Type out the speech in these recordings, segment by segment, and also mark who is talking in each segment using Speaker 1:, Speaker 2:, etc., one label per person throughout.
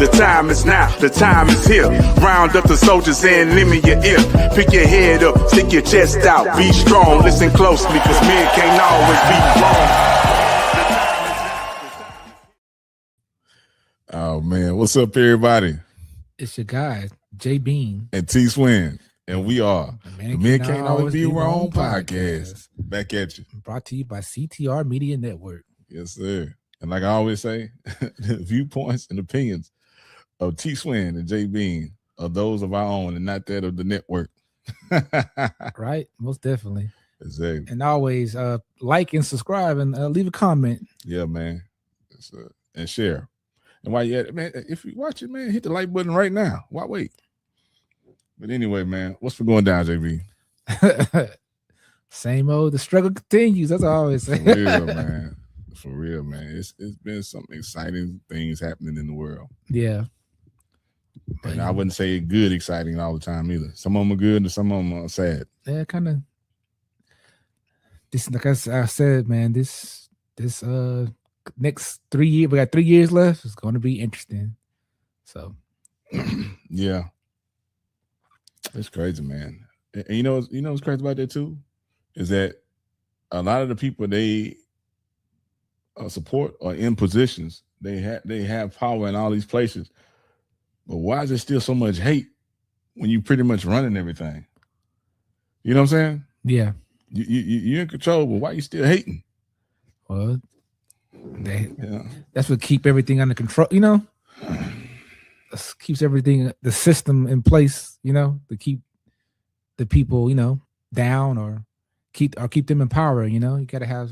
Speaker 1: The time is now, the time is here. Round up the soldiers and lend me your ear. Pick your head up, stick your chest out, be strong. Listen closely, cause men can't always be wrong.
Speaker 2: Oh man, what's up, everybody?
Speaker 3: It's your guy, J-Bean.
Speaker 2: And T-Swin. And we are
Speaker 3: the
Speaker 2: Men Can't Always Be Wrong podcast. Back at you.
Speaker 3: Brought to you by CTR Media Network.
Speaker 2: Yes, sir. And like I always say, the viewpoints and opinions of T-Swin and J-Bean are those of our own and not that of the network.
Speaker 3: Right? Most definitely.
Speaker 2: Exactly.
Speaker 3: And always like and subscribe and leave a comment.
Speaker 2: Yeah, man. And share. And while you're at it, man, if you watch it, man, hit the like button right now. Why wait? But anyway, man, what's for going down, JB?
Speaker 3: Same old. The struggle continues. That's all I always say.
Speaker 2: For real, man. For real, man. It's been some exciting things happening in the world.
Speaker 3: Yeah.
Speaker 2: And I wouldn't say good, exciting all the time either. Some of them are good and some of them are sad.
Speaker 3: Yeah, kind of. This, like I said, man, this next 3 years, we got 3 years left. It's going to be interesting. So,
Speaker 2: yeah, it's crazy, man. And you know what's crazy about that too is that a lot of the people they support are in positions. They have power in all these places. But why is there still so much hate when you pretty much running everything? You know what I'm saying?
Speaker 3: Yeah.
Speaker 2: You're in control, but why you still hating?
Speaker 3: Well, that's what keep everything under control, you know. Keeps everything, the system in place, you know, to keep the people, you know, down or keep them in power. You know, you gotta have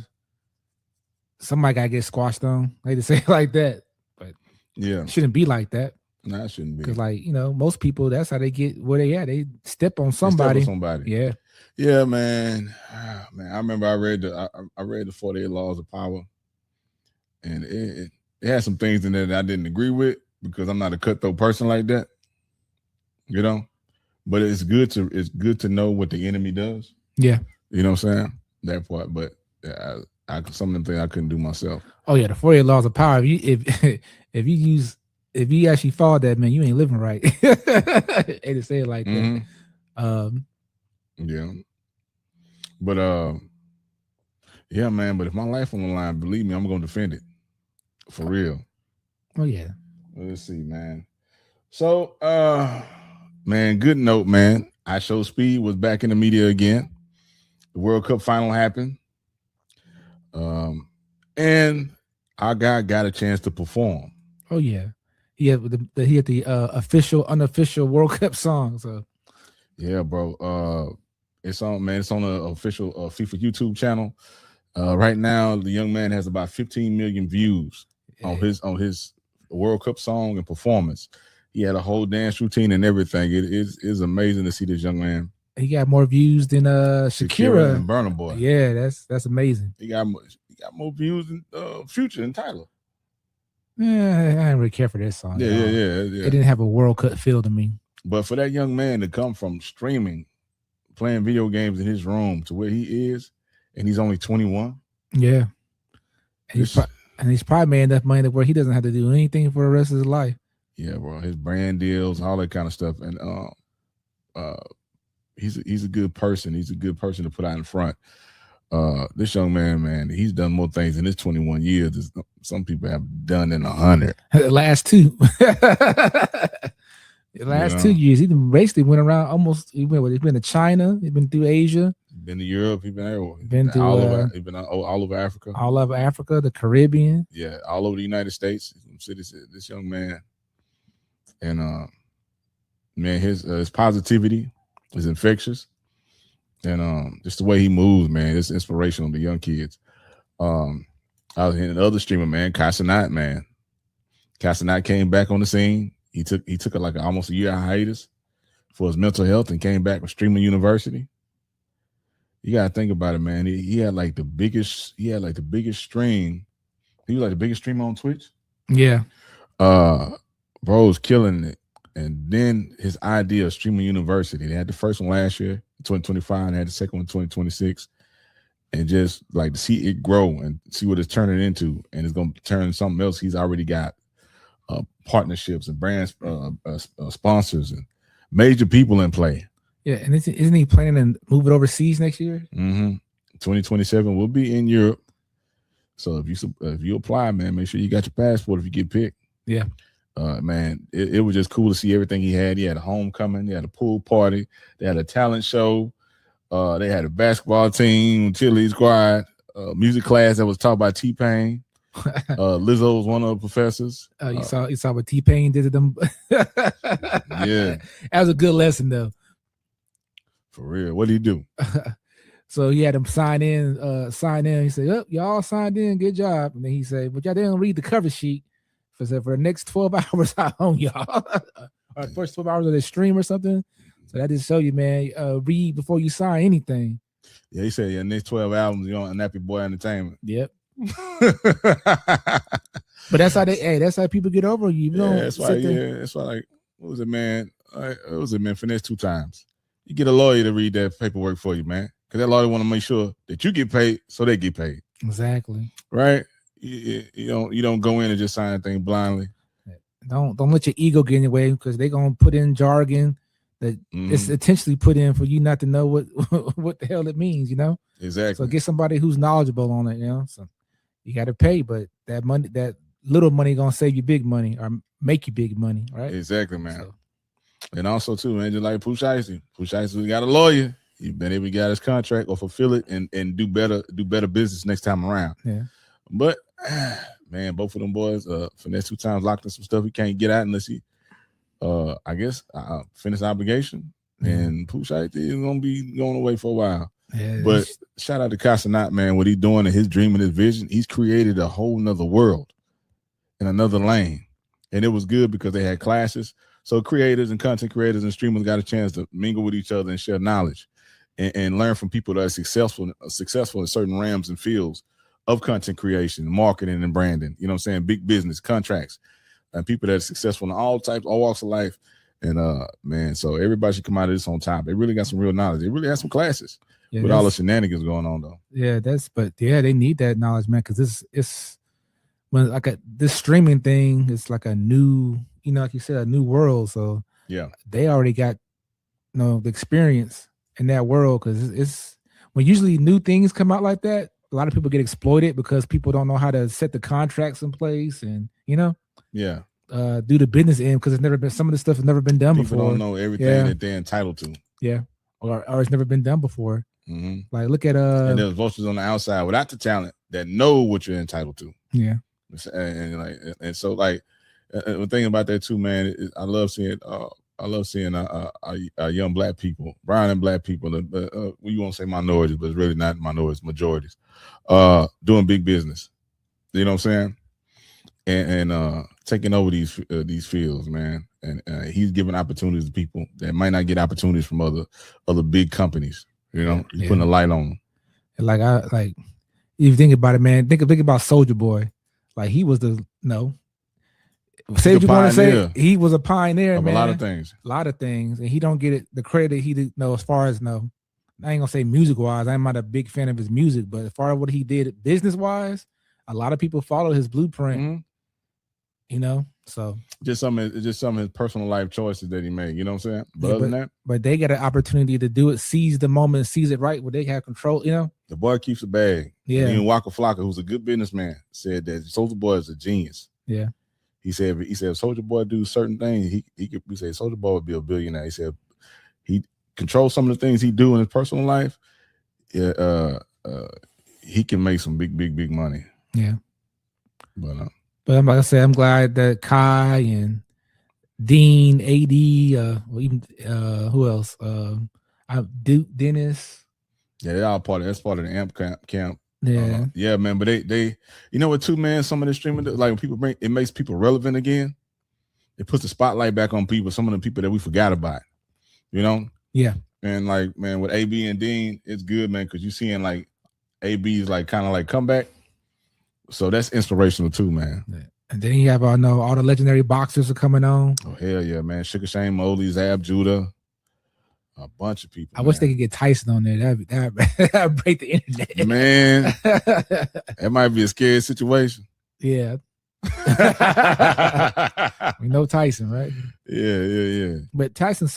Speaker 3: somebody gotta get squashed on. I hate to say it like that, but
Speaker 2: yeah,
Speaker 3: it shouldn't be like that.
Speaker 2: No, it shouldn't be.
Speaker 3: Because, like, you know, most people, that's how they get where they at. They step on somebody. Yeah.
Speaker 2: Yeah, man. Man, I remember I read the 48 Laws of Power. And it had some things in there that I didn't agree with because I'm not a cutthroat person like that, you know. But it's good to know what the enemy does. Yeah, you know what I'm saying, that part. But some of them things I couldn't do myself.
Speaker 3: Oh yeah, the 48 Laws of Power. If you actually follow that, man, you ain't living right. They just say it like that.
Speaker 2: Yeah, but yeah, man. But if my life on the line, believe me, I'm gonna defend it. For real.
Speaker 3: Oh yeah.
Speaker 2: Let's see, man. So man, good note, man. IShowSpeed was back in the media again. The World Cup final happened. And our guy got a chance to perform.
Speaker 3: Oh yeah. He had the official, unofficial World Cup song. So
Speaker 2: yeah, bro. It's on the official FIFA YouTube channel. Right now, the young man has about 15 million views on his World Cup song and performance. He had a whole dance routine and everything. It is amazing to see this young man.
Speaker 3: He got more views than Shakira
Speaker 2: and Burna Boy.
Speaker 3: Yeah, that's amazing.
Speaker 2: He got more views than Future and Tyler.
Speaker 3: Yeah, I didn't really care for this song.
Speaker 2: Yeah. It
Speaker 3: didn't have a World Cup feel to me.
Speaker 2: But for that young man to come from streaming, playing video games in his room to where he is, and he's only 21.
Speaker 3: Yeah. And he's probably made enough money to where he doesn't have to do anything for the rest of his life. Yeah, bro. His brand deals, all that kind of stuff. And he's a good person. He's a good person to put out in front. This young man, he's done more things in his 21 years than some people have done in 100. The last two. The last 2 years, he basically went around almost. He's been to China. He's been through Asia. Been to Europe. He's been everywhere. Been to he's been all over Africa. All over Africa, the Caribbean. Yeah, all over the United States. This young man, and man, his positivity is infectious, and just the way he moves, man, it's inspirational to young kids. I was hearing another streamer, man, Cenat, man. Cenat came back on the scene. He took almost a year hiatus for his mental health and came back with streaming university. You gotta think about it, man. He had the biggest stream. He was like the biggest streamer on Twitch. Yeah. Bro's killing it. And then his idea of streaming university. They had the first one last year, 2025, and had the second one in 2026. And just to see it grow and see what it's turning into, and it's gonna turn something else he's already got
Speaker 2: partnerships and brands, sponsors, and major people in play.
Speaker 3: Yeah, and isn't he planning to move it overseas next year?
Speaker 2: 2027 will be in Europe. So if you apply, man, make sure you got your passport if you get picked.
Speaker 3: Yeah.
Speaker 2: Man, it was just cool to see everything he had. He had a homecoming, they had a pool party, they had a talent show, they had a basketball team, cheerleading squad, music class that was taught by T-Pain. Lizzo was one of the professors.
Speaker 3: You saw what T-Pain did to them.
Speaker 2: Yeah,
Speaker 3: that was a good lesson though.
Speaker 2: For real, what did he do?
Speaker 3: So he had them sign in. He said, "Oh, y'all signed in, good job." And then he said, "But y'all didn't read the cover sheet. For the next 12 hours, I own y'all. Or the first 12 hours of the stream or something." So that just show you, man. Read before you sign anything.
Speaker 2: Yeah, he said, next 12 albums, you're on Nappy Boy Entertainment.
Speaker 3: Yep. But that's how people get over you.
Speaker 2: That's why. Like, what was it, man? Finesse 2 times. You get a lawyer to read that paperwork for you, man, because that lawyer want to make sure that you get paid, so they get paid.
Speaker 3: Exactly.
Speaker 2: Right. You don't go in and just sign anything blindly.
Speaker 3: Don't let your ego get in the way, because they're gonna put in jargon that it's intentionally put in for you not to know what the hell it means.
Speaker 2: Exactly.
Speaker 3: So get somebody who's knowledgeable on it. So you got to pay, but that little money gonna save you big money or make you big money, right?
Speaker 2: Exactly, man. So. And also too, man, just like Pooh Shiesty got a lawyer. He's been able to get his contract or fulfill it and do better business next time around.
Speaker 3: Yeah.
Speaker 2: But man, both of them boys, Finesse 2 times locked in some stuff he can't get out unless he, I guess, finish obligation. And Pooh Shiesty is gonna be going away for a while.
Speaker 3: Yeah,
Speaker 2: but shout out to Cenat, man, what he's doing and his dream and his vision. He's created a whole nother world in another lane, and it was good because they had classes. So creators and content creators and streamers got a chance to mingle with each other and share knowledge and learn from people that are successful in certain realms and fields of content creation, marketing, and branding. You know what I'm saying? Big business, contracts, and people that are successful in all walks of life. And man, so everybody should come out of this on top. They really got some real knowledge. They really have some classes with all the shenanigans going on, though.
Speaker 3: Yeah, they need that knowledge, man, because it's when this streaming thing is like a new, like you said, a new world. So
Speaker 2: yeah,
Speaker 3: they already got the experience in that world, because it's when usually new things come out like that, a lot of people get exploited because people don't know how to set the contracts in place and do the business end, because some of the stuff has never been done before.
Speaker 2: People don't know everything that they're entitled to.
Speaker 3: Yeah, or it's never been done before.
Speaker 2: Mm-hmm.
Speaker 3: Like look at
Speaker 2: and there's vultures on the outside without the talent that know what you're entitled to.
Speaker 3: Yeah,
Speaker 2: and so the thing about that too, man, is I love seeing young black people, brown and black people. You won't say minorities, but it's really not minorities, majorities, doing big business. You know what I'm saying? And taking over these fields, man. And he's giving opportunities to people that might not get opportunities from other big companies. He's putting a light on them.
Speaker 3: Like if you think about it, man, think about Soulja Boy. Like he was say what you want to say. He was a pioneer of, man.
Speaker 2: A lot of things,
Speaker 3: and he don't get the credit he did. As far as I ain't gonna say music wise. I'm not a big fan of his music, but as far as what he did business wise, a lot of people follow his blueprint. So
Speaker 2: just some of his personal life choices that he made. You know what I'm saying? But other than that,
Speaker 3: but they get an opportunity to do it, seize the moment, seize it right, where they have control.
Speaker 2: The boy keeps a bag.
Speaker 3: Yeah.
Speaker 2: And Waka Flocka, who's a good businessman, said that Soulja Boy is a genius.
Speaker 3: Yeah.
Speaker 2: He said if Soulja Boy do certain things, he could. We say Soulja Boy would be a billionaire. He said he controls some of the things he do in his personal life. He can make some big money.
Speaker 3: Yeah.
Speaker 2: But
Speaker 3: like I said, I'm glad that Kai and Dean, AD, even who else? Duke, Dennis.
Speaker 2: Yeah, they're all that's part of the AMP camp.
Speaker 3: Yeah,
Speaker 2: yeah, man. But they, what too, man. Some of the streaming, like when people it makes people relevant again. It puts the spotlight back on people. Some of the people that we forgot about.
Speaker 3: Yeah.
Speaker 2: And like, man, with AB and Dean, it's good, man, because you seeing like AB's like kind of like comeback. So that's inspirational too, man.
Speaker 3: Yeah. And then you have all the legendary boxers are coming on.
Speaker 2: Oh hell yeah, man! Sugar Shane Mosley, Zab Judah, a bunch of people.
Speaker 3: I wish they could get Tyson on there. That'd break the internet.
Speaker 2: Man, that might be a scary situation.
Speaker 3: Yeah, We know Tyson, right?
Speaker 2: Yeah.
Speaker 3: But Tyson,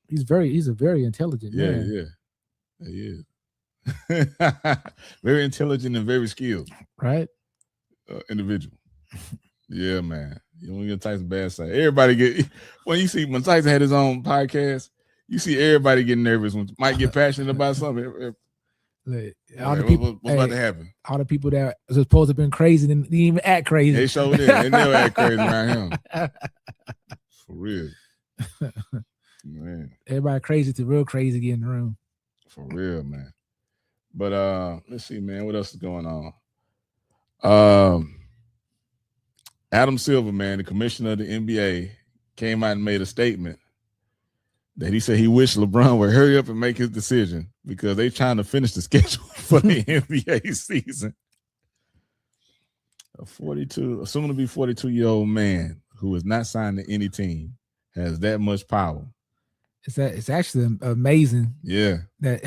Speaker 3: he's a very intelligent man.
Speaker 2: Yeah, he is. Very intelligent and very skilled,
Speaker 3: right?
Speaker 2: Individual. Yeah, man. You don't get Tyson bad side. Everybody when Tyson had his own podcast, you see everybody getting nervous when Mike get passionate about something.
Speaker 3: What's about to happen? All the people that are supposed to have been crazy didn't even act crazy.
Speaker 2: They showed it. They never act crazy around him. For real. Man.
Speaker 3: Everybody crazy to real crazy get in the room.
Speaker 2: For real, man. But let's see, man. What else is going on? Adam Silver, man, the commissioner of the NBA, came out and made a statement that he said he wished LeBron would hurry up and make his decision because they're trying to finish the schedule for the NBA season. A soon to be 42-year-old man who is not signed to any team has that much power.
Speaker 3: It's actually amazing.
Speaker 2: Yeah.
Speaker 3: That,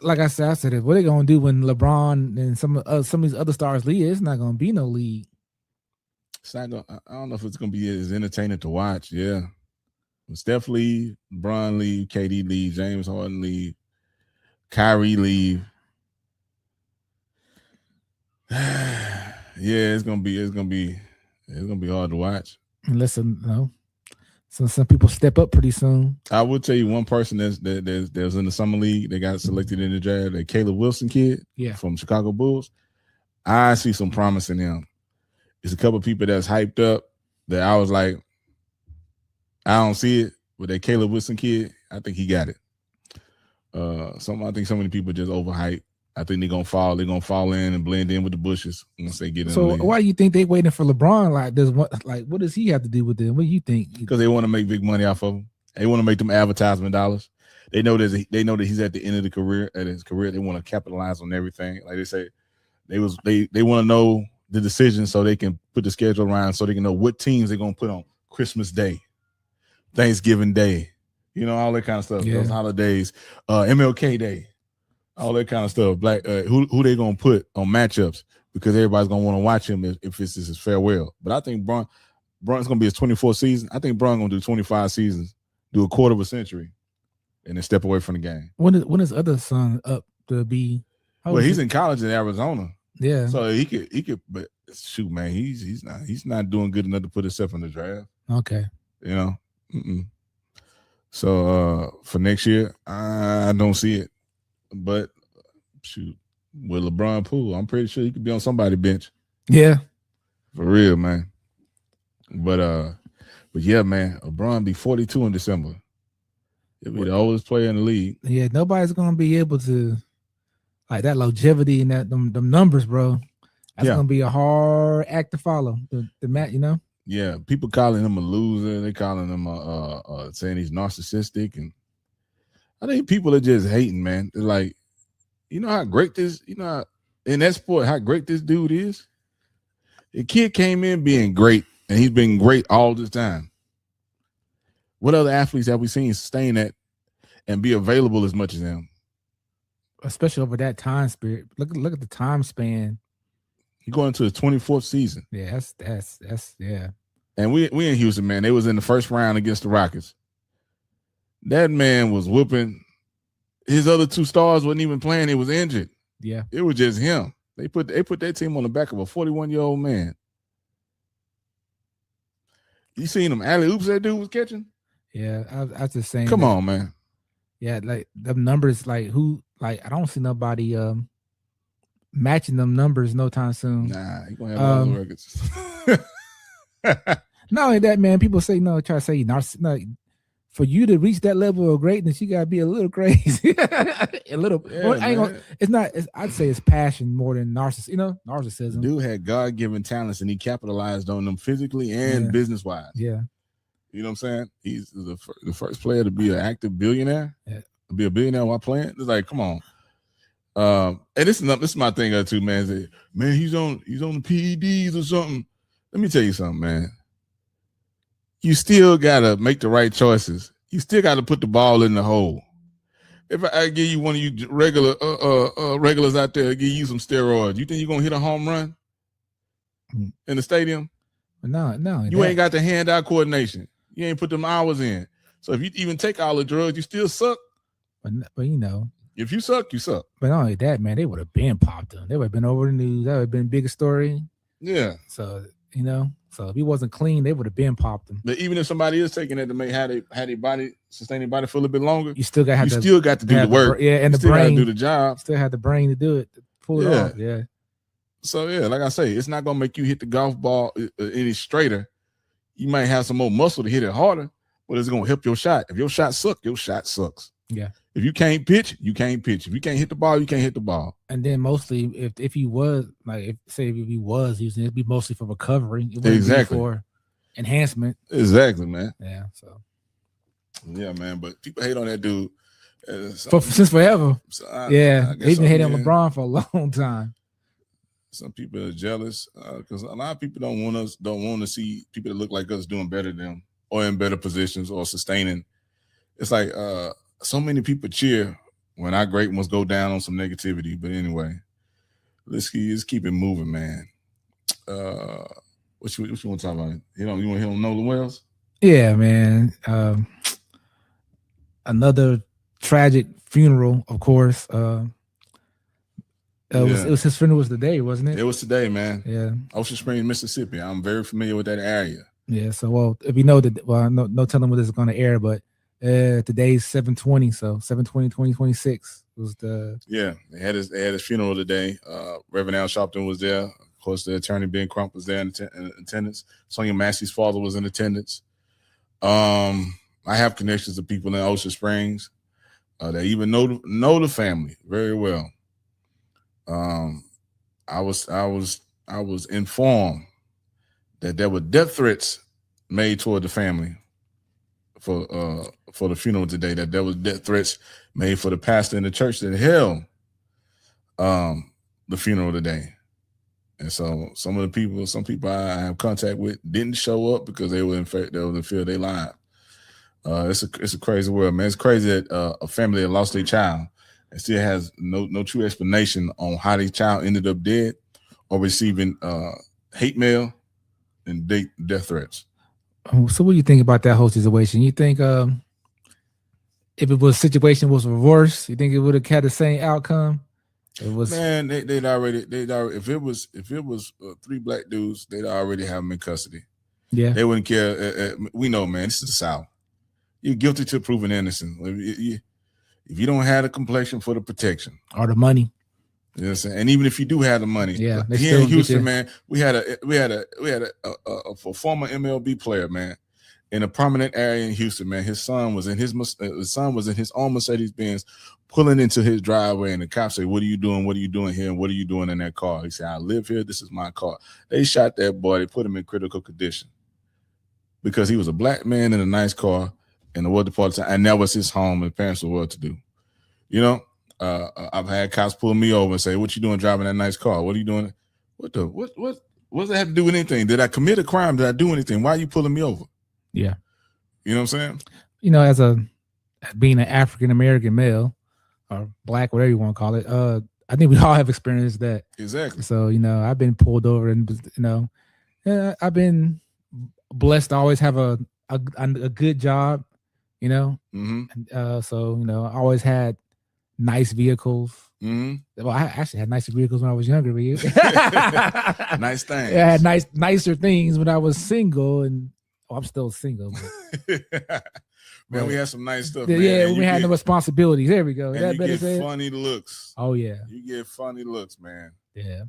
Speaker 3: like I said, what are they gonna do when LeBron and some of these other stars leave? It's not gonna be no league.
Speaker 2: It's not gonna. I don't know if it's gonna be as entertaining to watch. Yeah. Steph leave, LeBron leave, KD leave, James Harden leave, Kyrie leave. Yeah, it's gonna be hard to watch.
Speaker 3: Unless some people step up pretty soon.
Speaker 2: I will tell you one person that's in the summer league. They got selected in the draft. That Caleb Wilson kid, from Chicago Bulls. I see some promise in him. It's a couple of people that's hyped up that I was like, I don't see it. With that Caleb Wilson kid, I think he got it. I think so many people just overhype. I think they're gonna fall in and blend in with the bushes once they get in.
Speaker 3: So why do you think they waiting for LeBron? What does he have to do with them? What do you think?
Speaker 2: Because they want to make big money off of him. They want to make them advertisement dollars. They know that he's at the end of his career. They want to capitalize on everything. Like they say, they want to know the decision so they can put the schedule around so they can know what teams they're gonna put on Christmas Day, Thanksgiving Day, all that kind of stuff. Those holidays, MLK Day, all that kind of stuff. Who they gonna put on matchups because everybody's gonna want to watch him if it's his farewell. But I think Bron's gonna be his 24th season. I think Bron gonna do 25 seasons, do a quarter of a century, and then step away from the game.
Speaker 3: When is other son up to be?
Speaker 2: He's in college in Arizona.
Speaker 3: Yeah,
Speaker 2: so he could. But shoot, man, he's not doing good enough to put himself in the draft.
Speaker 3: Okay,
Speaker 2: So for next year, I don't see it. But shoot, with LeBron Poole, I'm pretty sure he could be on somebody's bench.
Speaker 3: Yeah,
Speaker 2: for real, man. But yeah, man, LeBron be 42 in December. He'll be the oldest player in the league.
Speaker 3: Yeah, nobody's gonna be able to like that longevity and them numbers, bro. That's gonna be a hard act to follow. The Matt,
Speaker 2: Yeah, people calling him a loser. They calling him saying he's narcissistic, and I think people are just hating, man. They're like, how great this, in that sport, how great this dude is. The kid came in being great, and he's been great all this time. What other athletes have we seen sustain that and be available as much as him?
Speaker 3: Especially over that time spirit. Look at the time span.
Speaker 2: He's going into his 24th season.
Speaker 3: Yeah, that's yeah.
Speaker 2: And we in Houston, man. They was in the first round against the Rockets. That man was whooping. His other two stars wasn't even playing. He was injured.
Speaker 3: Yeah,
Speaker 2: it was just him. They put that team on the back of a 41-year-old man. You seen them alley-oops that dude was catching?
Speaker 3: Yeah, I was just saying.
Speaker 2: Come on, man.
Speaker 3: Yeah, like the numbers, I don't see nobody matching them numbers no time soon.
Speaker 2: Nah, he gonna have those records.
Speaker 3: Not only that, man. People say try to say for you to reach that level of greatness, you gotta be a little crazy. A little. Yeah, I'd say it's passion more than narcissism.
Speaker 2: Dude had God-given talents and he capitalized on them physically and business-wise.
Speaker 3: Yeah.
Speaker 2: You know what I'm saying? He's the first player to be an active billionaire. Yeah. Be a billionaire while playing. It's like, come on. And this is my thing too, man. Man, he's on the PEDs or something. Let me tell you something, man. You still gotta make the right choices. You still gotta put the ball in the hole. If I give you one of you regulars out there, give you some steroids, you think you're gonna hit a home run? in the stadium.
Speaker 3: No.
Speaker 2: You ain't got the hand-eye coordination. You ain't put them hours in. So if you even take all the drugs, you still suck.
Speaker 3: But you know,
Speaker 2: if you suck, you suck.
Speaker 3: But not only that, man, they would have been popped them. They would have been over the news. That would have been a bigger story.
Speaker 2: Yeah.
Speaker 3: So you know, if he wasn't clean, they would have been popped him.
Speaker 2: But even if somebody is taking it to make how their body sustain their body for a little bit longer,
Speaker 3: you still got to
Speaker 2: do the work.
Speaker 3: And
Speaker 2: the
Speaker 3: brain
Speaker 2: do the job.
Speaker 3: Still had the brain to do it, to pull it off. Yeah.
Speaker 2: So yeah, like I say, it's not gonna make you hit the golf ball any straighter. You might have some more muscle to hit it harder, but it's gonna help your shot. If your shot sucks, your shot sucks.
Speaker 3: Yeah.
Speaker 2: If you can't pitch, you can't pitch. If you can't hit the ball, you can't hit the ball.
Speaker 3: And then mostly, if he was if he was using it, it'd be mostly for recovery. It wouldn't be for enhancement.
Speaker 2: Exactly, man.
Speaker 3: Yeah. So.
Speaker 2: Yeah, man. But people hate on that dude
Speaker 3: since forever. So they've been hating on LeBron for a long time.
Speaker 2: Some people are jealous because a lot of people don't want to see people that look like us doing better than them or in better positions or sustaining. It's like so many people cheer when our great ones go down on some negativity. But anyway, let's keep it moving, man. What you want to talk about? You want to hit on Nolan Wells?
Speaker 3: Yeah, man. Another tragic funeral, of course. It was his funeral today, wasn't it?
Speaker 2: It was today, man.
Speaker 3: Yeah.
Speaker 2: Ocean Springs, Mississippi. I'm very familiar with that area.
Speaker 3: Yeah. So, if you know that, no telling when this is going to air, but today's 7/20, so 7/20/2026 was the.
Speaker 2: Yeah, they had his funeral today. Reverend Al Sharpton was there. Of course, the attorney Ben Crump was there in attendance. Sonia Massey's father was in attendance. I have connections to people in Ocean Springs. They even know the family very well. I was informed that there were death threats made toward the family for the funeral today. That there was death threats made for the pastor in the church that held the funeral today. And so some people I have contact with didn't show up because they were in fear of their lives. It's a crazy world, man. It's crazy that a family that lost their child and still has no true explanation on how their child ended up dead or receiving hate mail and death threats.
Speaker 3: So what do you think about that whole situation? You think if it was a situation was reversed, you think it would have had the same outcome? It was, man,
Speaker 2: they'd already if it was 3 black dudes, they'd already have them in custody.
Speaker 3: Yeah,
Speaker 2: they wouldn't care. We know, man. This is the South. You're guilty till proven innocent. If you don't have the complexion for the protection
Speaker 3: or the money,
Speaker 2: yes, and even if you do have the money,
Speaker 3: yeah,
Speaker 2: here in Houston, man, we had a former MLB player, man, in a prominent area in Houston, man. His son was in his own Mercedes Benz, pulling into his driveway, and the cops say, "What are you doing? What are you doing here? And what are you doing in that car?" He said, "I live here. This is my car." They shot that boy. They put him in critical condition because he was a black man in a nice car in the war department, and that was his home. And parents were well to do. You know, I've had cops pull me over and say, "What you doing driving that nice car? What are you doing? What does that have to do with anything? Did I commit a crime? Did I do anything? Why are you pulling me over?"
Speaker 3: Yeah.
Speaker 2: You know what I'm saying?
Speaker 3: You know, as being an African American male or black, whatever you want to call it, I think we all have experienced that.
Speaker 2: Exactly.
Speaker 3: So, you know, I've been pulled over and, you know, I've been blessed to always have a good job, you know.
Speaker 2: Mm-hmm.
Speaker 3: So, you know, I always had nice vehicles.
Speaker 2: Mm-hmm.
Speaker 3: Well, I actually had nicer vehicles when I was younger than you.
Speaker 2: Nice things.
Speaker 3: Yeah, I had nicer things when I was single, and I'm still single.
Speaker 2: Man, we had some nice stuff.
Speaker 3: Yeah,
Speaker 2: man.
Speaker 3: we had no responsibilities. There we go.
Speaker 2: And you get funny looks.
Speaker 3: Oh yeah,
Speaker 2: you get funny looks, man.
Speaker 3: Yeah,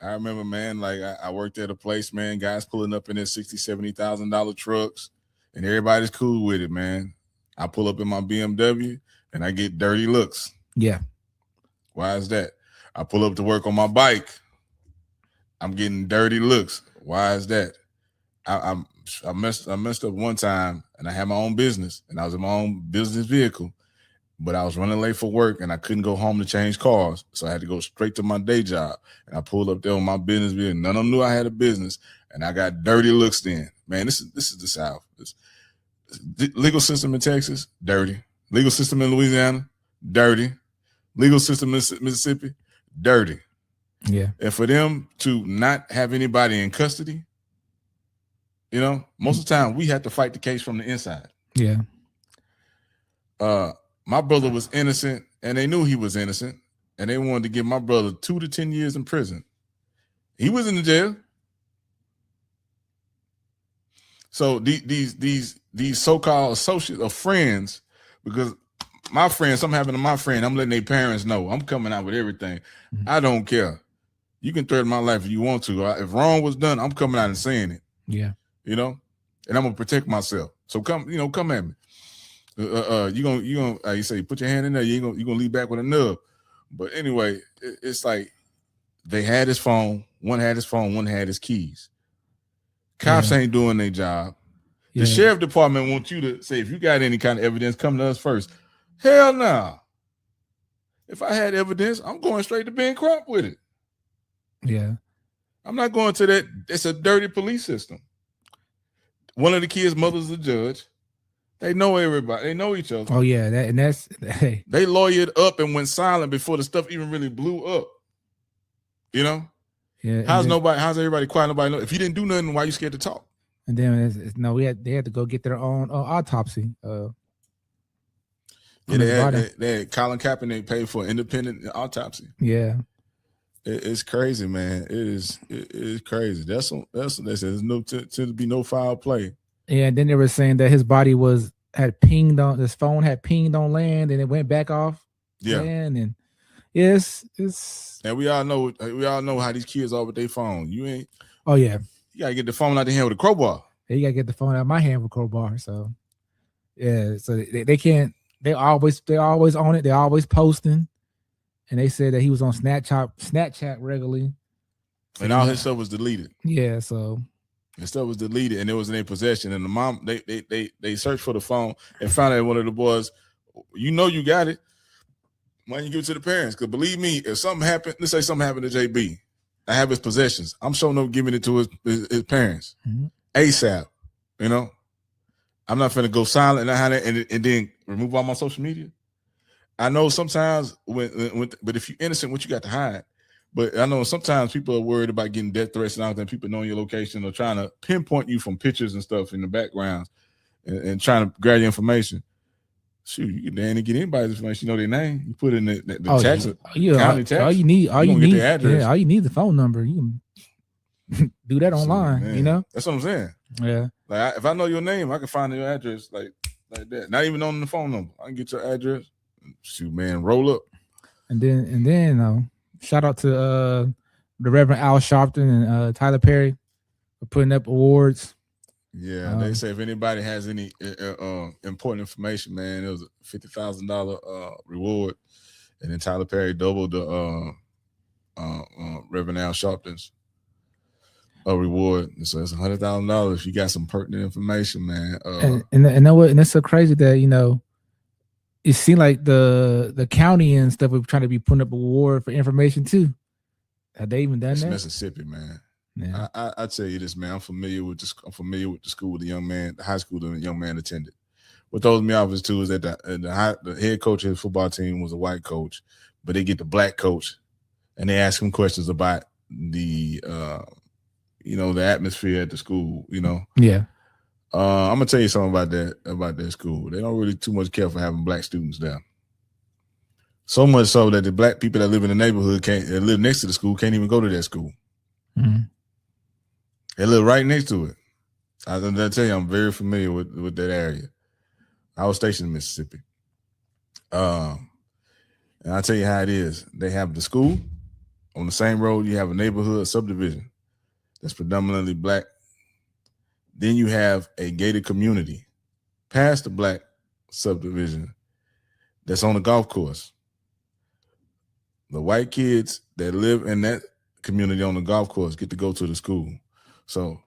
Speaker 2: I remember, man. Like I worked at a place, man. Guys pulling up in their $60,000-$70,000 trucks, and everybody's cool with it, man. I pull up in my BMW, and I get dirty looks.
Speaker 3: Yeah.
Speaker 2: Why is that? I pull up to work on my bike. I'm getting dirty looks. Why is that? I messed up one time, and I had my own business, and I was in my own business vehicle, but I was running late for work, and I couldn't go home to change cars, so I had to go straight to my day job. And I pulled up there on my business vehicle. None of them knew I had a business, and I got dirty looks then. Man, this is the South. The legal system in Texas, dirty. Legal system in Louisiana, dirty. Legal system in Mississippi, dirty.
Speaker 3: Yeah.
Speaker 2: And for them to not have anybody in custody, you know, most of the time we had to fight the case from the inside.
Speaker 3: Yeah.
Speaker 2: My brother was innocent, and they knew he was innocent, and they wanted to give my brother 2 to 10 years in prison. He was in the jail. So these so-called associates or friends, because my friend, something happened to my friend, I'm letting their parents know. I'm coming out with everything. I don't care. You can threaten my life if you want to. If wrong was done, I'm coming out and saying it.
Speaker 3: Yeah.
Speaker 2: You know, and I'm gonna protect myself. So come at me. You say, put your hand in there. You gonna lead back with a nub. But anyway, it's like they had his phone. One had his phone. One had his keys. Cops ain't doing their job. The sheriff department wants you to say, if you got any kind of evidence, come to us first. Hell no. Nah. If I had evidence, I'm going straight to Ben Crump with it.
Speaker 3: Yeah.
Speaker 2: I'm not going to that. It's a dirty police system. One of the kids' mother's a judge. They know everybody. They know each other.
Speaker 3: Oh yeah, that's
Speaker 2: they lawyered up and went silent before the stuff even really blew up. You know?
Speaker 3: Yeah.
Speaker 2: How's everybody quiet? Nobody know. If you didn't do nothing, why are you scared to talk?
Speaker 3: And then they had to go get their own autopsy.
Speaker 2: They had Colin Kaepernick paid for an independent autopsy.
Speaker 3: Yeah.
Speaker 2: It's crazy, man. It is crazy. That's they said there's be no foul play.
Speaker 3: Yeah, and then they were saying that his body had pinged on his phone, had pinged on land, and it went back off.
Speaker 2: Yeah,
Speaker 3: land, and it's.
Speaker 2: And we all know how these kids are with their phone. You ain't.
Speaker 3: Oh yeah,
Speaker 2: you gotta get the phone out of hand with a crowbar.
Speaker 3: Yeah, you gotta get the phone out of my hand with a crowbar. So yeah, so they can't. They're always on it. They're always posting. And they said that he was on Snapchat regularly.
Speaker 2: And all his stuff was deleted.
Speaker 3: Yeah, so
Speaker 2: his stuff was deleted and it was in their possession. And the mom, they searched for the phone and found out one of the boys, you got it. Why don't you give it to the parents? Because believe me, if something happened, let's say something happened to JB, I have his possessions. I'm showing up giving it to his parents. Mm-hmm. ASAP, you know. I'm not finna go silent and then remove all my social media. I know sometimes but if you're innocent, what you got to hide? But I know sometimes people are worried about getting death threats and all that. People knowing your location or trying to pinpoint you from pictures and stuff in the background and trying to grab your information. Shoot, you can get anybody's information. You know their name. You put in the tax, county tax.
Speaker 3: All you need the address. Yeah, all you need the phone number. You can do that online.
Speaker 2: Man,
Speaker 3: you know,
Speaker 2: that's what I'm saying.
Speaker 3: Yeah,
Speaker 2: like if I know your name, I can find your address like that. Not even on the phone number. I can get your address. Shoot, man, roll up.
Speaker 3: And then shout out to the Reverend Al Sharpton and Tyler Perry for putting up awards.
Speaker 2: Yeah, they say if anybody has any important information, man, it was a $50,000 reward, and then Tyler Perry doubled the Reverend Al Sharpton's reward. So it's $100,000 if you got some pertinent information, man.
Speaker 3: And it's so crazy that it seemed like the county and stuff were trying to be putting up a award for information too. Have they even done that?
Speaker 2: Mississippi, man.
Speaker 3: Yeah.
Speaker 2: I tell you this, man. I'm familiar with the school the high school the young man attended. What throws me off is that the head coach of his football team was a white coach, but they get the black coach and they ask him questions about the the atmosphere at the school.
Speaker 3: Yeah.
Speaker 2: I'm gonna tell you something about that school. They don't really too much care for having black students there. So much so that the black people that live in the neighborhood that live next to the school can't even go to that school.
Speaker 3: Mm-hmm.
Speaker 2: They live right next to it. I tell you, I'm very familiar with that area. I was stationed in Mississippi. And I'll tell you how it is. They have the school on the same road. You have a neighborhood subdivision that's predominantly black. Then you have a gated community past the black subdivision that's on the golf course. The white kids that live in that community on the golf course get to go to the school. So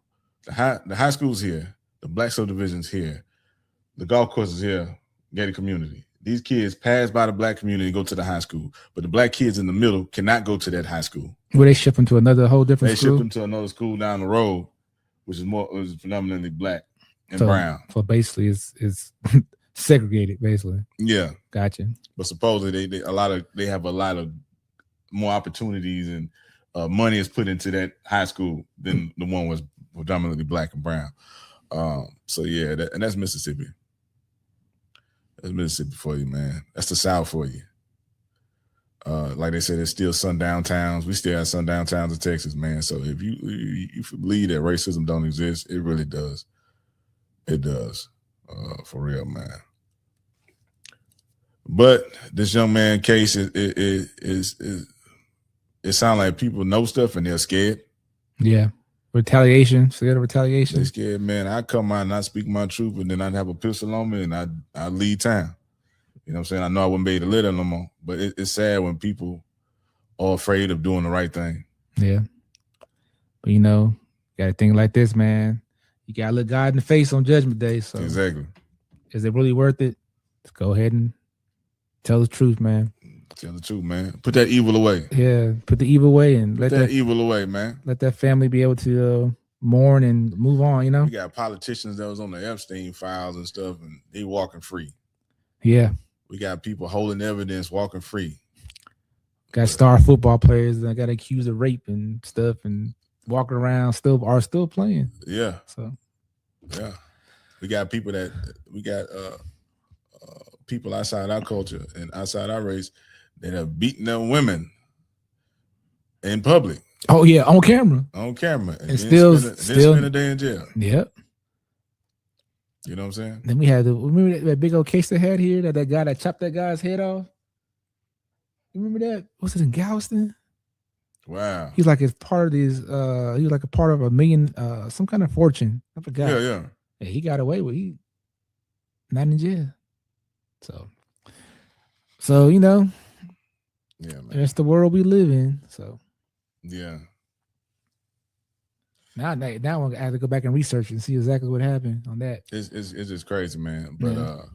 Speaker 2: the high school's here, the black subdivision's here, the golf course is here, gated community. These kids pass by the black community and go to the high school, but the black kids in the middle cannot go to that high school.
Speaker 3: Well, they ship them to whole different school?
Speaker 2: They ship them to another school down the road, which is predominantly black and brown.
Speaker 3: So basically it's segregated, basically.
Speaker 2: Yeah.
Speaker 3: Gotcha.
Speaker 2: But supposedly they have a lot of more opportunities and money is put into that high school than the one was predominantly black and brown. So yeah, and that's Mississippi. That's Mississippi for you, man. That's the South for you. Like they said, there's still sundown towns. We still have sundown towns in Texas, man. So if you believe that racism don't exist, it really does. It does, for real, man. But this young man case it sounds like people know stuff and they're scared.
Speaker 3: Yeah. Retaliation, scared of retaliation.
Speaker 2: They scared, man. I come out and I speak my truth, and then I'd have a pistol on me and I leave town. You know what I'm saying? I know I wouldn't be able to live there no more. But it's sad when people are afraid of doing the right thing.
Speaker 3: Yeah. But you know, you gotta think like this, man. You gotta look God in the face on Judgment Day. So
Speaker 2: exactly.
Speaker 3: Is it really worth it? Let's go ahead and tell the truth, man.
Speaker 2: Tell the truth, man. Put that evil away.
Speaker 3: Yeah, put the evil away and
Speaker 2: let that evil away, man.
Speaker 3: Let that family be able to mourn and move on, you know?
Speaker 2: We got politicians that was on the Epstein files and stuff, and they walking free.
Speaker 3: Yeah.
Speaker 2: We got people holding evidence, walking free.
Speaker 3: Got star football players that got accused of rape and stuff and walking around still playing.
Speaker 2: Yeah.
Speaker 3: So
Speaker 2: yeah. We got people that people outside our culture and outside our race that have beaten them women in public.
Speaker 3: Oh yeah, on camera.
Speaker 2: On camera.
Speaker 3: And still
Speaker 2: spend a day in jail.
Speaker 3: Yep.
Speaker 2: You know what I'm saying?
Speaker 3: Then we had remember that big old case they had here that guy that chopped that guy's head off? You remember that? Was it in Galveston?
Speaker 2: Wow.
Speaker 3: He's like as part of these he was like a part of a million some kind of fortune. I forgot.
Speaker 2: Yeah.
Speaker 3: Yeah, he got away with it. He not in jail. So you know,
Speaker 2: yeah, man.
Speaker 3: It's the world we live in. So
Speaker 2: yeah.
Speaker 3: Now I have to go back and research and see exactly what happened on that.
Speaker 2: It's just crazy, man. But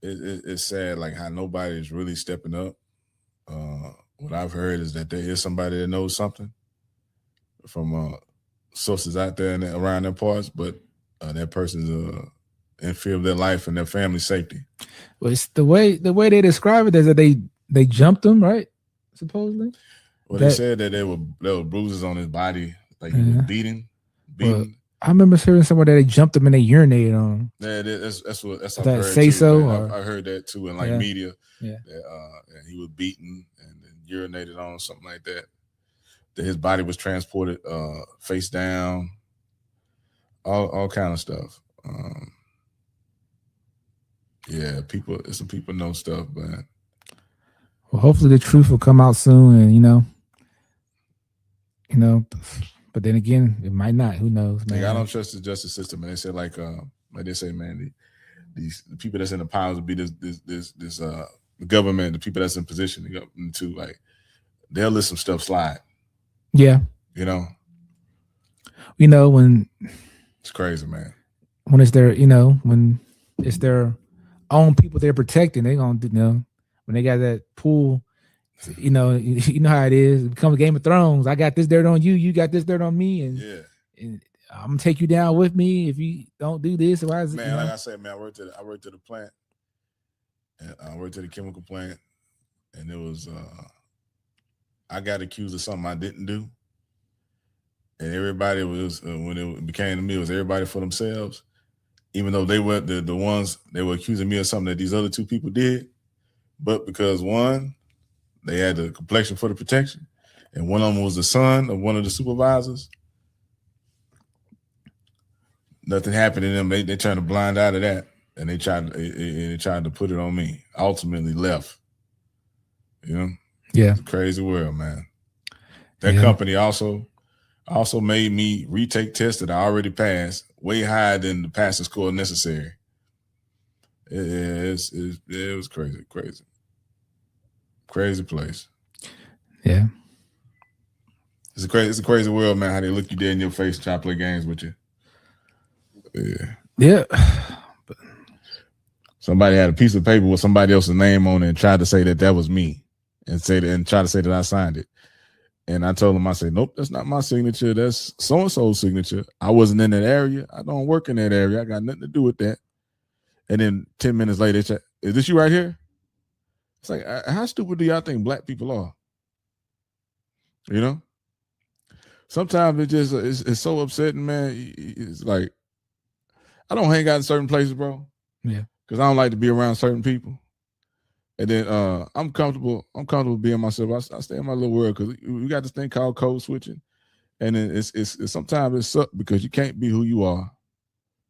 Speaker 2: it's sad, like how nobody's really stepping up. What I've heard is that there is somebody that knows something from sources out there and around their parts, but that person's in fear of their life and their family's safety.
Speaker 3: Well, it's the way they describe it is that they jumped him, right? Supposedly.
Speaker 2: Well, they said that there were bruises on his body, like he was beaten.
Speaker 3: Well, I remember hearing somewhere that they jumped him and they urinated on him.
Speaker 2: Yeah, that's what I've
Speaker 3: that
Speaker 2: heard
Speaker 3: say
Speaker 2: too,
Speaker 3: so.
Speaker 2: I heard that too in media.
Speaker 3: Yeah,
Speaker 2: and he was beaten and urinated on, something like that. That his body was transported face down. All kind of stuff. Yeah, some people know stuff, but
Speaker 3: well, hopefully the truth will come out soon, and you know. But then again, it might not. Who knows, man?
Speaker 2: I don't trust the justice system. And they said, like they say, man, the people that's in the powers would be this the government, the people that's in position to like they'll let some stuff slide.
Speaker 3: Yeah, when
Speaker 2: it's crazy, man.
Speaker 3: When it's their, when it's their own people they're protecting, they gonna do. When they got that pool. You know how it is. It becomes a Game of Thrones. I got this dirt on you. You got this dirt on me, and I'm gonna take you down with me if you don't do this. Why is
Speaker 2: man? Like I said, man, I worked at the plant, and I worked at the chemical plant, and it was I got accused of something I didn't do, and everybody was when it became to me, it was everybody for themselves, even though they were the ones they were accusing me of something that these other two people did, but because one. They had the complexion for the protection, and one of them was the son of one of the supervisors. Nothing happened to them. They turned a blind eye to that, and they tried to put it on me. Ultimately, left. Yeah, it's a crazy world, man. That company also made me retake tests that I already passed, way higher than the passing score necessary. It was crazy. Crazy place.
Speaker 3: Yeah.
Speaker 2: It's a crazy world, man, how they look you dead in your face and try to play games with you. Yeah.
Speaker 3: Yeah.
Speaker 2: Somebody had a piece of paper with somebody else's name on it and tried to say that was me and try to say that I signed it. And I told them, I said, nope, that's not my signature. That's so-and-so's signature. I wasn't in that area. I don't work in that area. I got nothing to do with that. And then 10 minutes later, they said, is this you right here? It's like, how stupid do y'all think black people are? You know, sometimes it just it's so upsetting, man. It's like I don't hang out in certain places, bro.
Speaker 3: Yeah,
Speaker 2: because I don't like to be around certain people. And then I'm comfortable being myself. I stay in my little world because we got this thing called code switching, and then it's sometimes it sucks because you can't be who you are.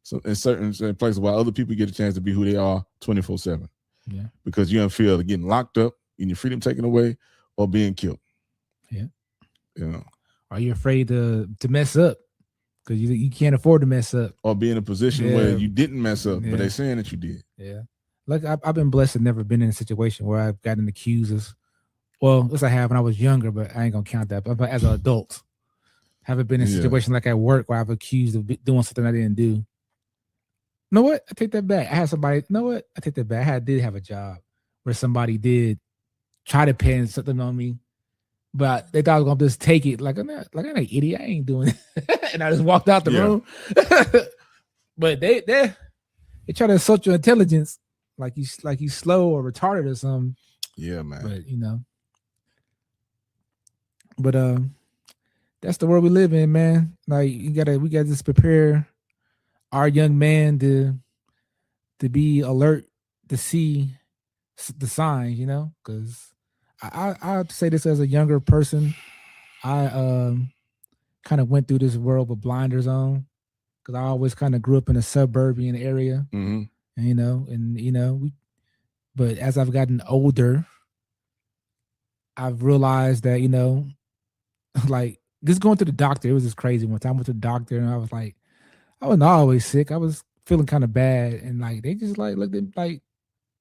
Speaker 2: So in certain places, while other people get a chance to be who they are 24/7.
Speaker 3: Yeah,
Speaker 2: because you don't feel getting locked up, and your freedom taken away, or being killed.
Speaker 3: Yeah,
Speaker 2: you know.
Speaker 3: Are you afraid to mess up because you can't afford to mess up,
Speaker 2: or be in a position where you didn't mess up, but they're saying that you did?
Speaker 3: Yeah. Like I've been blessed to never been in a situation where I've gotten accused of, well, yes I have when I was younger, but I ain't gonna count that. But as an adult, haven't been in a situation like at work where I've accused of doing something I didn't do. You know what? I take that back. I had somebody. You know what? I take that back. I did have a job where somebody did try to pin something on me, but they thought I was gonna just take it. Like I'm an idiot. I ain't doing it, and I just walked out the room. But they try to insult your intelligence. Like you slow or retarded or something.
Speaker 2: Yeah, man.
Speaker 3: But you know. But that's the world we live in, man. Like we gotta just prepare our young man to be alert to see the signs, you know, because I say this as a younger person. I kind of went through this world with blinders on because I always kind of grew up in a suburban area.
Speaker 2: Mm-hmm.
Speaker 3: And but as I've gotten older, I've realized that, like just going to the doctor, it was just crazy. One time I went to the doctor and I was like, I wasn't always sick. I was feeling kind of bad. And like, they just like looked at like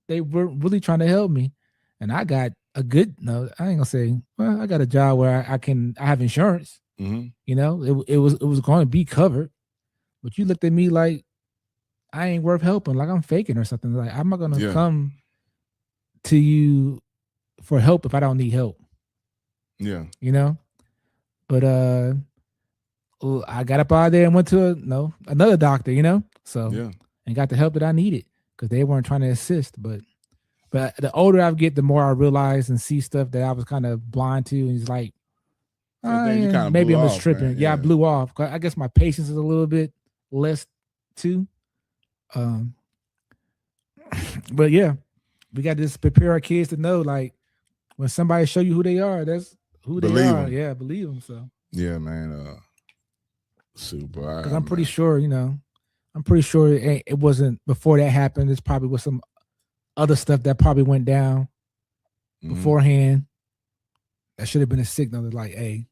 Speaker 3: they were really trying to help me. And I got I ain't gonna say, well, I got a job where I have insurance.
Speaker 2: Mm-hmm.
Speaker 3: It was going to be covered. But you looked at me like I ain't worth helping, like I'm faking or something. Like I'm not gonna come to you for help if I don't need help.
Speaker 2: Yeah.
Speaker 3: But I got up out of there and went to another doctor, and got the help that I needed because they weren't trying to assist. But the older I get, the more I realize and see stuff that I was kind of blind to, and it's like, maybe I'm just tripping. Man. Yeah, I blew off. I guess my patience is a little bit less too. But yeah, we got to just prepare our kids to know, like, when somebody show you who they are, that's who they are. Them. Yeah, believe them. So
Speaker 2: yeah, man. Super.
Speaker 3: Because I'm pretty sure, it wasn't before that happened. It's probably was some other stuff that probably went down beforehand. That should have been a signal that, like, hey,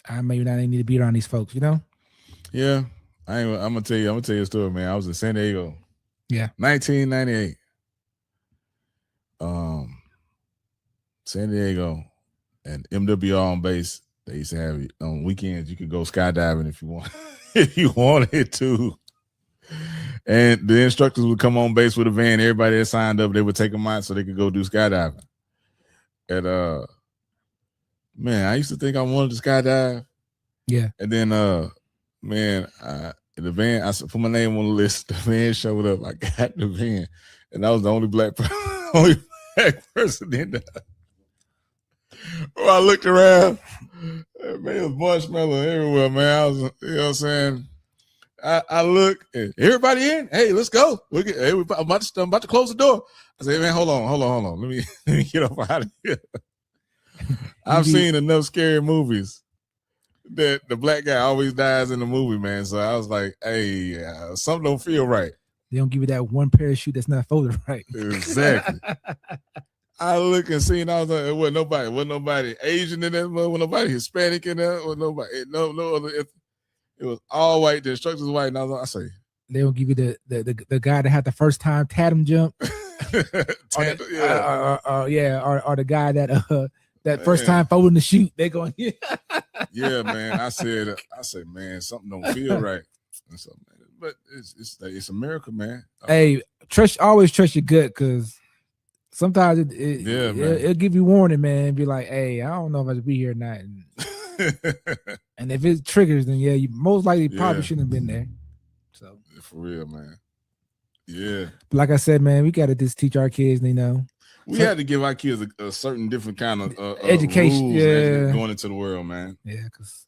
Speaker 3: I maybe not need to be around these folks,
Speaker 2: Yeah. I'm gonna tell you a story, man. I was in San Diego.
Speaker 3: Yeah.
Speaker 2: 1998. San Diego and MWR on base. They used to have it on weekends. You could go skydiving if you want, if you wanted to. And the instructors would come on base with a van. Everybody that signed up, they would take them out so they could go do skydiving. And man, I used to think I wanted to skydive.
Speaker 3: Yeah.
Speaker 2: And then the van, I put my name on the list. The van showed up. I got the van, and I was the only black person in there. I looked around, man, it was marshmallow everywhere, man. I was, you know what I'm saying? I look, everybody in? Hey, let's go. I'm about to close the door. I said, man, hold on. Let me get up out of here. I've seen enough scary movies that the black guy always dies in the movie, man. So I was like, hey, something don't feel right.
Speaker 3: They don't give you that one parachute that's not folded right.
Speaker 2: Exactly. I look and see, and I was like, it wasn't nobody Asian in there, wasn't nobody Hispanic in there, wasn't nobody, no other. It was all white. The instructors was white, and I say,
Speaker 3: they don't give you the guy that had the first time Tatum jump, or the guy that first time folding the chute. They going,
Speaker 2: yeah, man. I said, man, something don't feel right. But it's America, man.
Speaker 3: Hey, always trust your gut, because sometimes it'll give you warning, man. Be like, hey, I don't know if I should be here or not. And if it triggers, then you most likely probably shouldn't have been there. So
Speaker 2: for real, man. Yeah.
Speaker 3: But like I said, man, we got to just teach our kids,
Speaker 2: We had to give our kids a certain different kind of
Speaker 3: education,
Speaker 2: rules going into the world, man.
Speaker 3: Yeah, because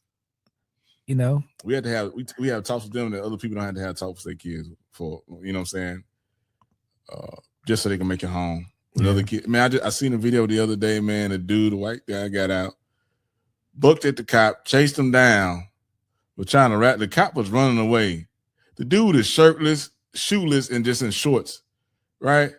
Speaker 2: we had to have we have talks with them that other people don't have to have talks with their kids for. You know what I'm saying? Just so they can make it home with other kids. Man, I seen a video the other day, man. A white guy got out, booked at the cop, chased him down, was trying to rap. The cop was running away. The dude is shirtless, shoeless, and just in shorts, right?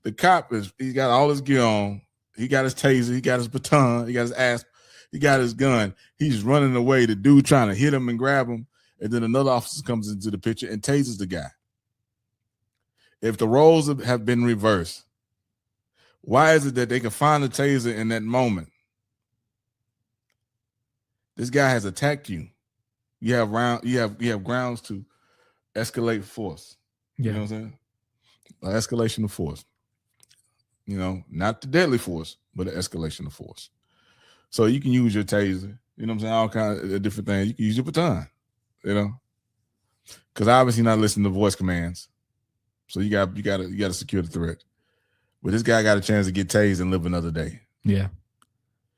Speaker 2: The cop he got all his gear on. He got his taser, he got his baton, he got his ass, he got his gun. He's running away. The dude trying to hit him and grab him. And then another officer comes into the picture and tases the guy. If the roles have been reversed, why is it that they can find the taser in that moment? This guy has attacked you. You have grounds to escalate force. You know what I'm saying? Escalation of force. Not the deadly force, but the escalation of force. So you can use your taser, you know what I'm saying? All kinds of different things. You can use your baton, because obviously not listening to voice commands. So you got to secure the threat. But this guy got a chance to get tased and live another day.
Speaker 3: Yeah.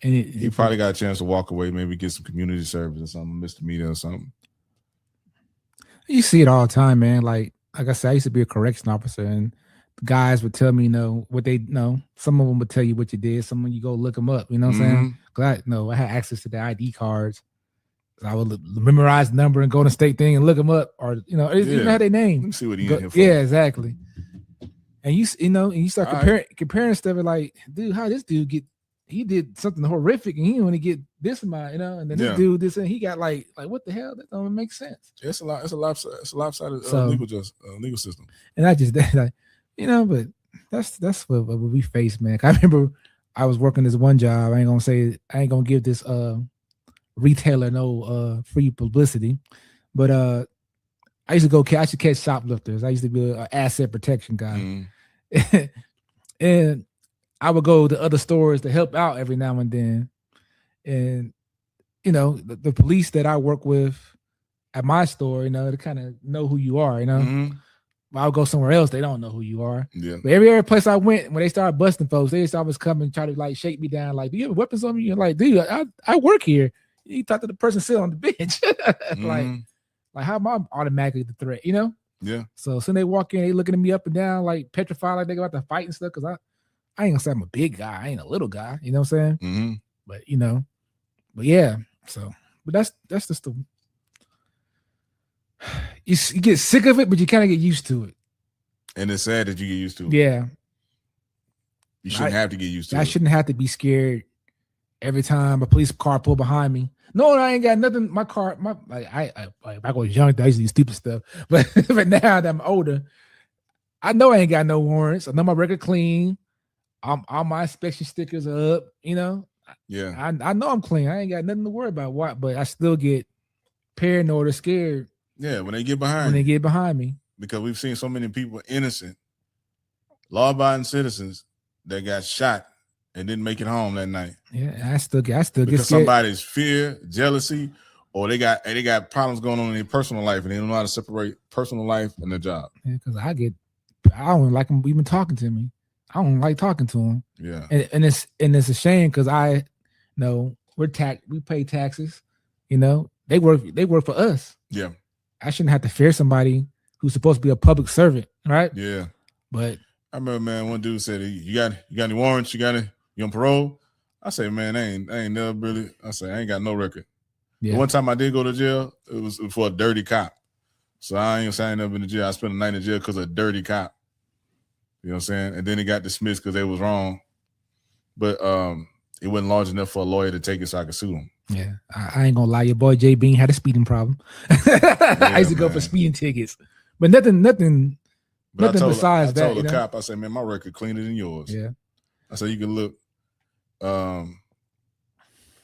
Speaker 3: And
Speaker 2: he probably got a chance to walk away, maybe get some community service or something, misdemeanor or something.
Speaker 3: You see it all the time, man. Like I said, I used to be a correction officer, and guys would tell me, what they know. Some of them would tell you what you did. Some of you go look them up. You know what I'm saying? Because I had access to the ID cards. So I would memorize the number and go to state thing and look them up, or even have their name.
Speaker 2: Let me see what he in here for.
Speaker 3: Yeah, exactly. And you start comparing stuff and like, dude, how this dude he did something horrific and he only get this amount, and then this dude this and he got like what the hell? That don't make sense.
Speaker 2: It's a lopsided legal system.
Speaker 3: And I just but that's what we face, man. I remember I was working this one job. I ain't gonna give this retailer no free publicity, but I used to catch shoplifters. I used to be an asset protection guy. And I would go to other stores to help out every now and then. And the police that I work with at my store, they kind of know who you are, I'll go somewhere else, they don't know who you are.
Speaker 2: Yeah.
Speaker 3: But every place I went, when they started busting folks, they just always come and try to like shake me down. Like, do you have weapons on me? You're like, dude, I work here. You talk to the person sitting on the bench. Like how am I automatically the threat,
Speaker 2: Yeah.
Speaker 3: So they walk in, they looking at me up and down, like petrified, like they about to fight and stuff. Cause I ain't gonna say I'm a big guy. I ain't a little guy. You know what I'm saying? But but yeah. So, but that's just the. You get sick of it, but you kind of get used to it.
Speaker 2: And it's sad that you get used to it.
Speaker 3: Yeah.
Speaker 2: You shouldn't have to get used to it.
Speaker 3: I shouldn't have to be scared every time a police car pull behind me. No, I ain't got nothing. My car, I was young, I used to do stupid stuff. But now that I'm older, I know I ain't got no warrants. I know my record clean. All my inspection stickers are up, Yeah. I know I'm clean. I ain't got nothing to worry about. But I still get paranoid or scared.
Speaker 2: Yeah, when they get behind me. Because we've seen so many people, innocent, law-abiding citizens that got shot and didn't make it home that night.
Speaker 3: Yeah, I still get
Speaker 2: because somebody's fear, jealousy, or they got problems going on in their personal life and they don't know how to separate personal life and their job.
Speaker 3: Yeah, because I don't like them even talking to me. I don't like talking to them.
Speaker 2: Yeah,
Speaker 3: and it's a shame because we pay taxes. They work for us.
Speaker 2: Yeah.
Speaker 3: I shouldn't have to fear somebody who's supposed to be a public servant, right?
Speaker 2: Yeah.
Speaker 3: But
Speaker 2: I remember, man, one dude said, you got any warrants? You on parole? I say, man, I ain't never really. I say, I ain't got no record. Yeah. The one time I did go to jail, it was for a dirty cop. So I ain't saying never been to jail. I spent a night in jail because of a dirty cop. You know what I'm saying? And then it got dismissed because they was wrong. But it wasn't large enough for a lawyer to take it so I could sue them.
Speaker 3: Yeah, I ain't gonna lie. Your boy J-Bean had a speeding problem. I used to go for speeding tickets, but nothing besides that.
Speaker 2: I told the cop, I said, man, my record cleaner than yours.
Speaker 3: Yeah.
Speaker 2: I said, you can look. I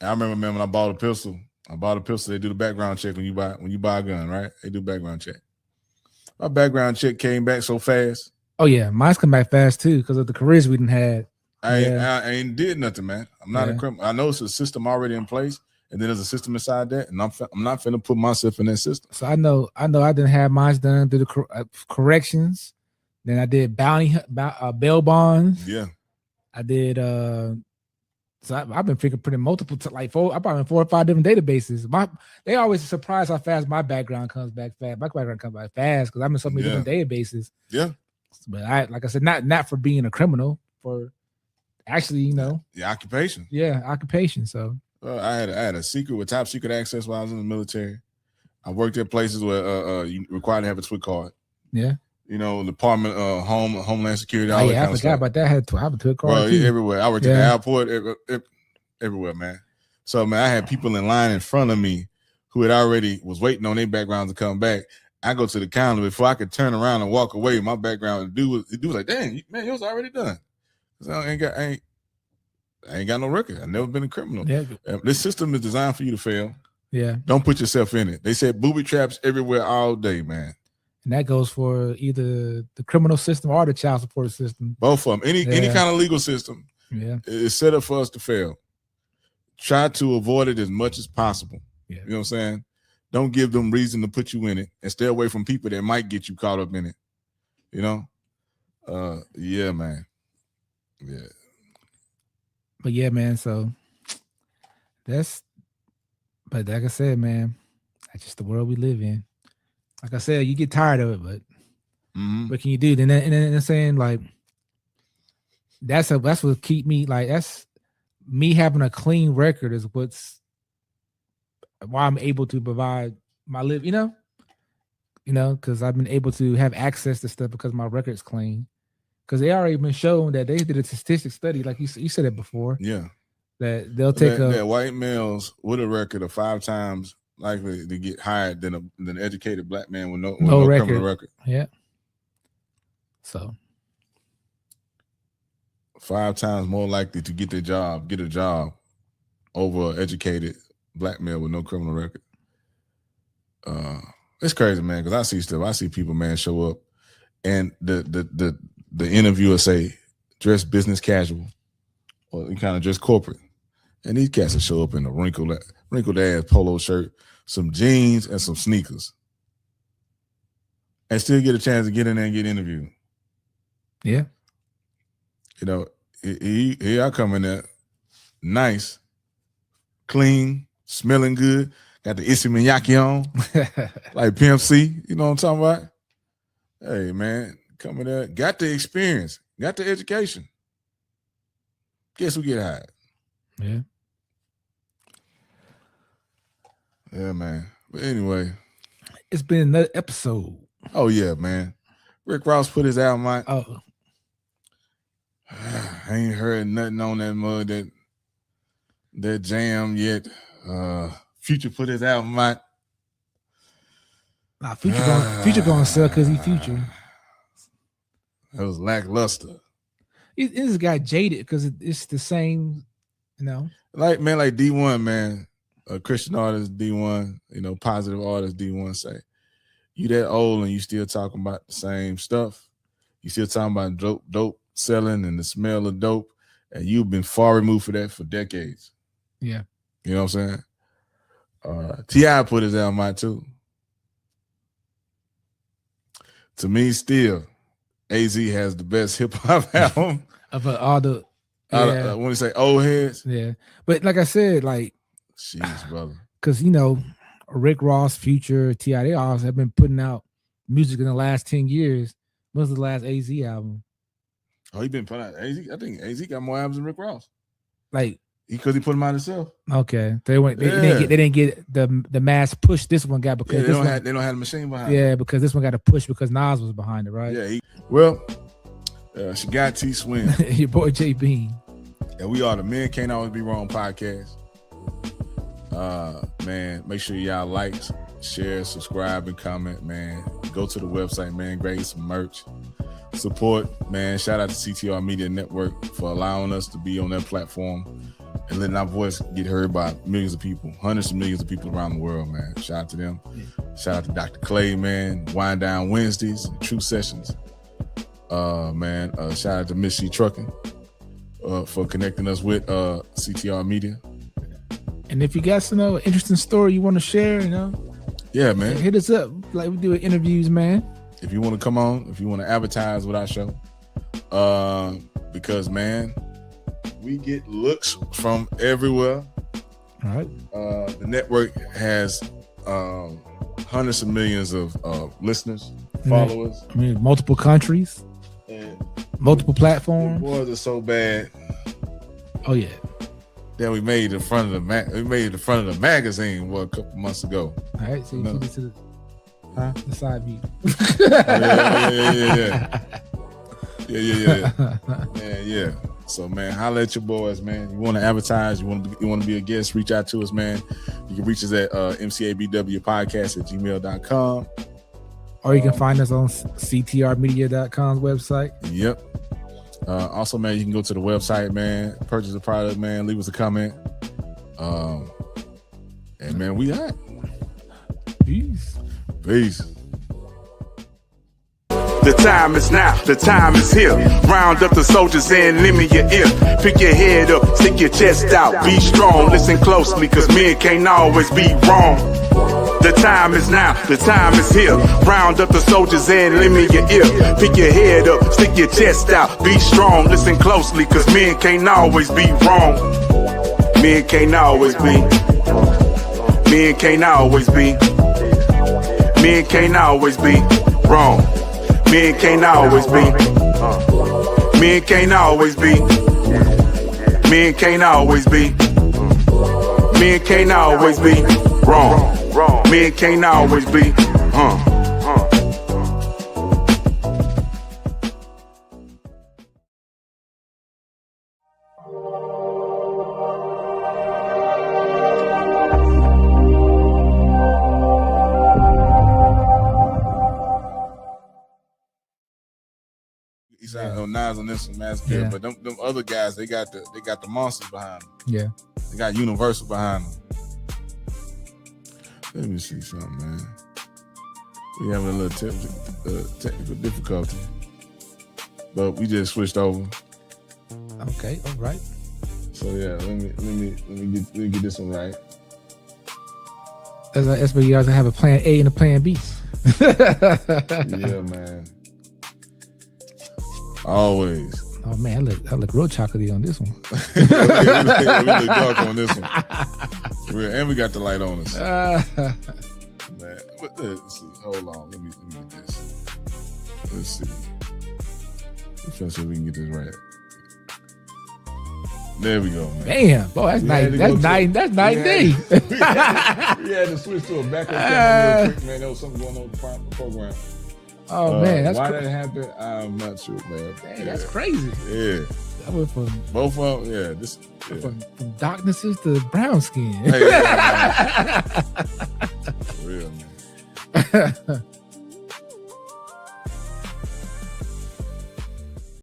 Speaker 2: remember, man, when I bought a pistol. They do the background check when you buy a gun, right? They do background check. My background check came back so fast.
Speaker 3: Oh yeah, mine's come back fast too because of the careers we didn't had.
Speaker 2: I ain't did nothing, man. I'm not a criminal. I know it's a system already in place. And then there's a system inside that, and I'm not finna put myself in that system.
Speaker 3: So I know I didn't have mine done through the corrections. Then I did bail bonds.
Speaker 2: Yeah.
Speaker 3: I did. So I've been fingerprinting multiple, like I've been 4 or 5 different databases. They always surprised how fast my background comes back fast. My background comes back fast because I'm in so many different databases.
Speaker 2: Yeah.
Speaker 3: But like I said, not for being a criminal, for actually, the
Speaker 2: occupation.
Speaker 3: Yeah, occupation. So
Speaker 2: I had a secret with top secret access while I was in the military. I worked at places where you required to have a TWIC card.
Speaker 3: Yeah.
Speaker 2: Department Homeland Security.
Speaker 3: I forgot about that. I have a TWIC card too.
Speaker 2: Everywhere. I worked at the airport, everywhere, man. So man, I had people in line in front of me who had already was waiting on their backgrounds to come back. I go to the counter before I could turn around and walk away. My background, the dude was like, "Dang, man, it was already done." So I ain't got no record. I've never been a criminal.
Speaker 3: Yeah.
Speaker 2: This system is designed for you to fail.
Speaker 3: Yeah.
Speaker 2: Don't put yourself in it. They said booby traps everywhere all day, man.
Speaker 3: And that goes for either the criminal system or the child support system.
Speaker 2: Both of them. Any kind of legal system is set up for us to fail. Try to avoid it as much as possible.
Speaker 3: Yeah.
Speaker 2: You know what I'm saying? Don't give them reason to put you in it, and stay away from people that might get you caught up in it. Yeah, man. Yeah.
Speaker 3: But yeah, man, so but like I said, man, that's just the world we live in. Like I said, you get tired of it, but what can you do? And then saying like that's what keep me, like, that's me having a clean record is what's why I'm able to provide my live, because I've been able to have access to stuff because my record's clean. Because they already been shown that they did a statistic study, like you said it before.
Speaker 2: Yeah.
Speaker 3: That they'll take
Speaker 2: that white males with a record of 5 times likely to get hired than an educated black man with no criminal record.
Speaker 3: Yeah. So
Speaker 2: 5 times more likely to get a job over an educated black male with no criminal record. It's crazy, man, because I see stuff. I see people, man, show up and the interviewer say dress business casual or kind of dress corporate. And these cats will show up in a wrinkled ass polo shirt, some jeans, and some sneakers, and still get a chance to get in there and get interviewed.
Speaker 3: Yeah.
Speaker 2: Here I come in there, nice, clean, smelling good, got the Issey Miyake on, like Pimp C. You know what I'm talking about? Hey, man, come in there, got the experience, got the education. Guess who get hired?
Speaker 3: Yeah.
Speaker 2: Yeah, man. But anyway.
Speaker 3: It's been another episode.
Speaker 2: Oh, yeah, man. Rick Ross put his album out.
Speaker 3: Oh.
Speaker 2: I ain't heard nothing on that mud, that jam yet. Future put his album out.
Speaker 3: Nah, Future gonna sell because he Future.
Speaker 2: It was lackluster.
Speaker 3: This guy jaded because it's the same,
Speaker 2: Like D1, man. A Christian artist, D1, positive artist, D1 say, you that old and you still talking about the same stuff. You still talking about dope selling and the smell of dope, and you've been far removed for that for decades.
Speaker 3: Yeah.
Speaker 2: You know what I'm saying? T.I. put his album out too. To me, still, AZ has the best hip-hop album.
Speaker 3: Of all the...
Speaker 2: when you say old heads.
Speaker 3: Yeah. But like I said, like...
Speaker 2: Jeez, brother.
Speaker 3: Because, Rick Ross, Future, T.I., they all have been putting out music in the last 10 years. What's the last AZ album?
Speaker 2: Oh, he been putting out AZ? I think AZ got more albums than Rick Ross.
Speaker 3: Like...
Speaker 2: Because he put them out himself.
Speaker 3: Okay. They didn't get the mass push this one got because
Speaker 2: they don't have the machine behind it.
Speaker 3: Yeah, because this one got a push because Nas was behind it, right?
Speaker 2: Yeah. Cenat T Swin.
Speaker 3: Your boy J-Bean.
Speaker 2: And we are the Men Can't Always Be Wrong podcast. Man, make sure y'all like, share, subscribe, and comment, man. Go to the website, man. Grade some merch. Support, man. Shout out to CTR Media Network for allowing us to be on their platform and letting our voice get heard by millions of people, hundreds of millions of people around the world, man. Shout out to them. Yeah. Shout out to Dr. Clay, man. Wind Down Wednesdays, True Sessions. Man, shout out to Miss C Trucking for connecting us with CTR Media.
Speaker 3: And if you got some interesting story you want to share,
Speaker 2: yeah, man,
Speaker 3: hit us up. Like we do interviews, man.
Speaker 2: If you want to come on, if you want to advertise with our show, because man, We get looks from everywhere.
Speaker 3: All right.
Speaker 2: The network has hundreds of millions of listeners, followers.
Speaker 3: I mean, multiple countries,
Speaker 2: and
Speaker 3: multiple platforms.
Speaker 2: The boys are so bad.
Speaker 3: Oh yeah.
Speaker 2: That we made the front of the magazine a couple months ago.
Speaker 3: All right, so you see this to the side view.
Speaker 2: Yeah. So man, holla at your boys, man. You want to advertise? You want to be a guest? Reach out to us, man. You can reach us at mcabwpodcast@gmail.com.
Speaker 3: Or you can find us on ctrmedia.com's website.
Speaker 2: Yep. Also, man, you can go to the website, man. Purchase a product, man. Leave us a comment. And man, we hot.
Speaker 3: Peace.
Speaker 1: The time is now, the time is here. Round up the soldiers and lend me your ear. Pick your head up, stick your chest out. Be strong, listen closely, cause men can't always be wrong. The time is now, the time is here. Round up the soldiers and lend me your ear. Pick your head up, stick your chest out. Be strong, listen closely, cause men can't always be wrong. Men can't always be. Men can't always be. Men can't always be wrong. Men can't always be. Men can't always be. Men can't always be. Men can't always be wrong. Men can't always be.
Speaker 2: He's out on Nas on this one, Master. But them other guys, they got the monsters behind them.
Speaker 3: Yeah,
Speaker 2: they got Universal behind them. Let me see something, man. We having a little technical difficulty, but we just switched over.
Speaker 3: Okay, all right.
Speaker 2: So yeah, let me get this one right.
Speaker 3: That's where you guys have a plan A and a plan B.
Speaker 2: Yeah, man. Always.
Speaker 3: Oh man, I look real chocolatey on this one.
Speaker 2: we look dark on this one. And we got the light on us. Man, let's see. Hold on. Let me get this. Let's see. Let's see if we can get this right. There we go, man.
Speaker 3: Damn, boy, that's night. That's night and day.
Speaker 2: We had to switch to a backup camera real quick, man. There was something going on with the program.
Speaker 3: Oh man, that's
Speaker 2: why that happened. I'm not sure, man.
Speaker 3: Dang, that's crazy.
Speaker 2: Yeah,
Speaker 3: I went from
Speaker 2: both of them. Yeah,
Speaker 3: from darknesses to brown skin.
Speaker 2: Hey, real man.